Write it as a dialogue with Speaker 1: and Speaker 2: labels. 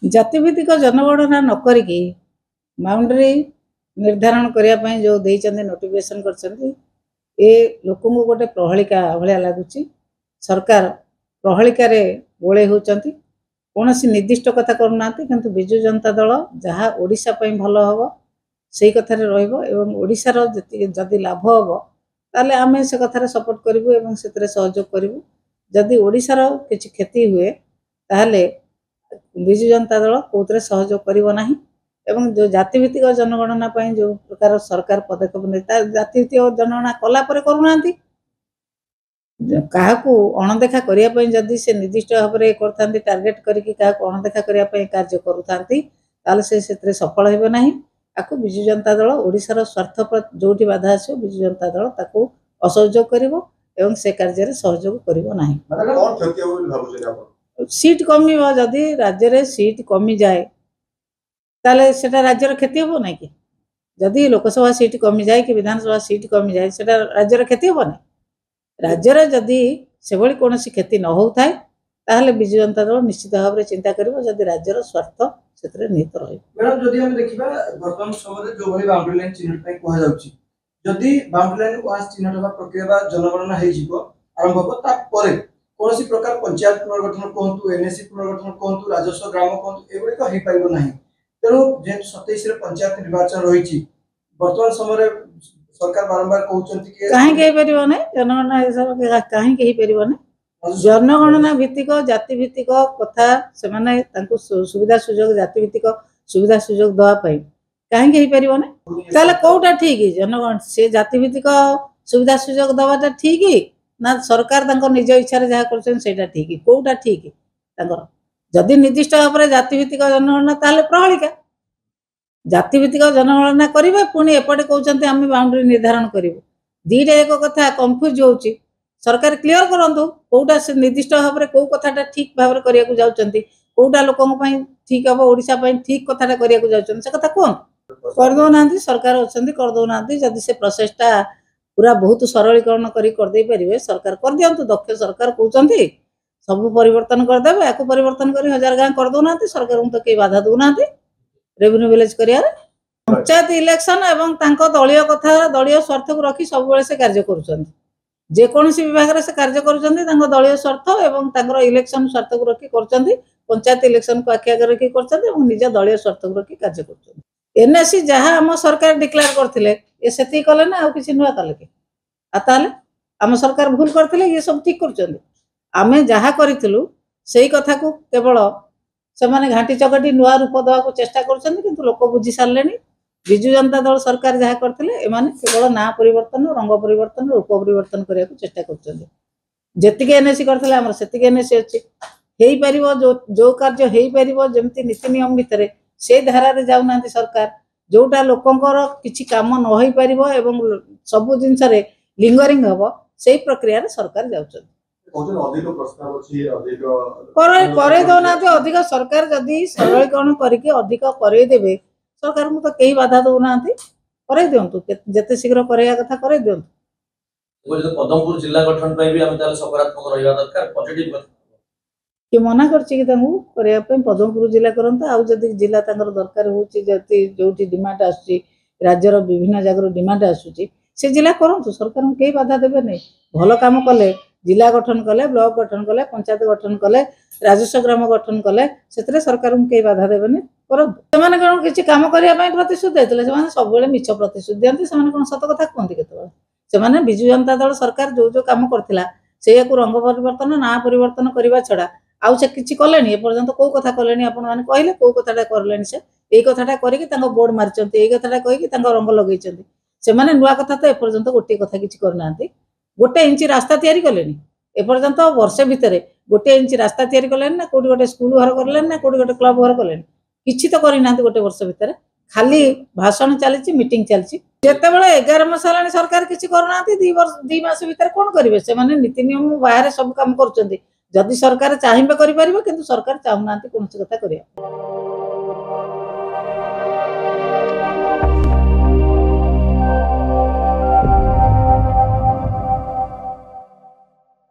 Speaker 1: जातिभित्तिक जनगणना नक बाउंड्री निर्धारण करने जो देइचंदी नोटिफिकेशन करछंदी ए लोक गोटे प्रहलिका भाया लगुच। सरकार प्रहलिका गोले होती कौन निर्दिष्ट कथा करना कि विजु जनता दल जहाँ ओडिशा पई भल हम से कथार रोशार जदि लाभ हम ताले आमे से कथार सपोर्ट करूँ से सहयोग करूँ। जदि ओडिशार किसी क्षति हुए ताहले विजु जनता दल कौन सहयोग करना एवं जो जातिभित्तिक जनगणना जो प्रकार सरकार पदक्षेप नहीं जातिभित्तिक जनगणना कलापर करूना क्या अणदेखा करने जदि से निर्दिष्ट भाव में करते टार्गेट करके अणदेखा करने कार्य करुँच से सफल हो ना। आपको विजु जनता दल ओडिशार स्वार्थ जो बाधा आसो विजु जनता दल ताको असहयोग कर से कार्य सहयोग करना। सीट कमी जदि राज्य में सीट कमी जाए ताले सेटा राज्यर क्षति हम ना कि जदि लोकसभा सीट कमी जाए कि विधानसभा सीट कमी जाए सेटा राज्यर क्षति हम ना। राज्यर जदि से कौन क्षति न होता है ताहले विजु जनता दल निश्चित भाव में चिंता करिवो जदि राज्यर स्वार्थ से निहित रही।
Speaker 2: मैडम जदि हम देखिबा वर्तमान समय जो भली बाउंड्री लाइन चिन्हट पई कहा जाउची जदि बाउंड्री लाइन वास चिन्हट बा प्रक्रिया जनगणना हे जिवो आरंभ हो ता परे कोनसी प्रकार पंचायत पुनर्गठन कहतु एनएससी पुनर्गठन कहतु राजस्व ग्राम कहतु एगुड़ी तो हे पाइबो नाही। तेणु जेहेतु 27 रे पंचायत निर्वाचन रही वर्तमान समय सरकार बारंबार कहते कि
Speaker 1: कहीं पारे जनगणना कहीं पारे जनगणना भित्तिक जाति भित्तिक कथा से सुविधा सुजोग जाति भित्तिक सुविधा सुजोग दवाई कहीं पारे कौटा ठीक जनगण से जाति भित्तिक सुविधा सुजोग दवाटा ठीक ना सरकार निज इच्छा जहाँ कर ठीक कौटा ठीक जदि निर्दिष्ट भाव में जातिभित्तिक जनगणना ताले प्रहलिका जातिभित्तिक जनगणना करेंगे पुणी एपटे कहते आम बाउंड्री निर्धारण करूँ दीटा एक कथा कन्फ्यूज हो सरकार क्लीयर करूँ कौटा से निर्दिष्ट भाव में कौ कथाटा ठीक भाव में करने जाऊँच कौटा लोकों ठीक हम ओडिशा ठीक कथाटा करने जाऊँच से कथा कहूँ करदौना सरकार अच्छा करदौना जदि से प्रोसेसटा पूरा बहुत सरलीकरण करदे पारे सरकार कर दिंतु दक्ष सरकार कहते सब परिवर्तन करदे या परिवर्तन कर 1000 गाँ करदौना सरकार तो कई बाधा दौना रेवेन्यू विलेज कर पंचायत इलेक्शन एवं दलीय कथा दलीय स्वार्थ को रखी सब से कार्य करोसी विभाग से कार्य कर दलीय स्वार्थ एवं इलेक्शन स्वार्थ को रखी कर पंचायत इलेक्शन को आखि आगे रखी कर निज दलीय स्वार्थ को रखी कार्य कर एनएससी जहाँ आम सरकार डिक्लेयर करते से कले ना आउ कि नुआ कले कि आम सरकार भूल करते ये सब ठीक कर आमे जहाँ करूँ से कथा को केवल से घाटी चकटी नुआ रूप देवा चेष्टा कर लोक बुझी सारे विजु जनता दल सरकार जहाँ करते केवल ना परिवर्तन रंग परिवर्तन रूप परिवर्तन करने को चेष्टा कर एनएससी करते आम से एनएससी अच्छी हो जो कार्य हो पार जमी नीति नियम भितर से धारा जाऊना सरकार जोटा लोकंर किसी कम न हो पार सब जिनस लिंगरिंग हम से प्रक्रिया सरकार जाऊँ दौना अधिक सरकार जदि सरलीकरण करके अधिक करदेवे सरकार को तो कई बाधा दौना कर दिंतु जिते शीघ्र करा कथा कर दिंतु
Speaker 3: पदमपुर जिला गठन सकारात्मक रहा दरकार पॉजिटिव
Speaker 1: कि मना करने पदमपुर जिला करता आउ जदि जिला दरकार हो जो डिमांड आसूँ राज्यर विभिन्न जगह डिमांड आसूँ से जिला करूँ सरकार को कई बाधा देवे नहीं भल काम कले जिला गठन कले ब्लॉक गठन कले पंचायत गठन कले राजस्व ग्राम गठन कले से सरकार को कई बाधा देवे कौन किसी कम करने प्रतिश्रुति देते सब मिछ प्रतिश्रुति दिखती से कौन सत कथा कहते केतने विजु जनता दल सरकार जो जो कम करथिला से रंग परिवर्तन ना परिवर्तन करने छड़ा आउ से किसी कले एपर्यंत कौ कथा कले आपण मैंने कहले कौ कथाटा कले से यही कथाटा करके बोर्ड मारी यही कथाटा कहीकि रंग लगे से नुआ कथा तो एपर्यंत गोटे कथा किसी करना गोटे इंच रास्ता तैयारी कले एपर्यंत वर्षे भितर गोटे इंच रास्ता तैयारी कले ना कौटी गोटे स्कूल घर कले ना कौटी गोटे क्लब घर कले किसी तो करना गोटे वर्ष भितर खाली भाषण चली मीटिंग चलती जितेबाला 11 मास है सरकार किसी करना 2 मास भितर कौन करेंगे से नीति नियम बाहर सब कम कर सरकार चाहिए करें कि सरकार चाहूना कौन कथा कर।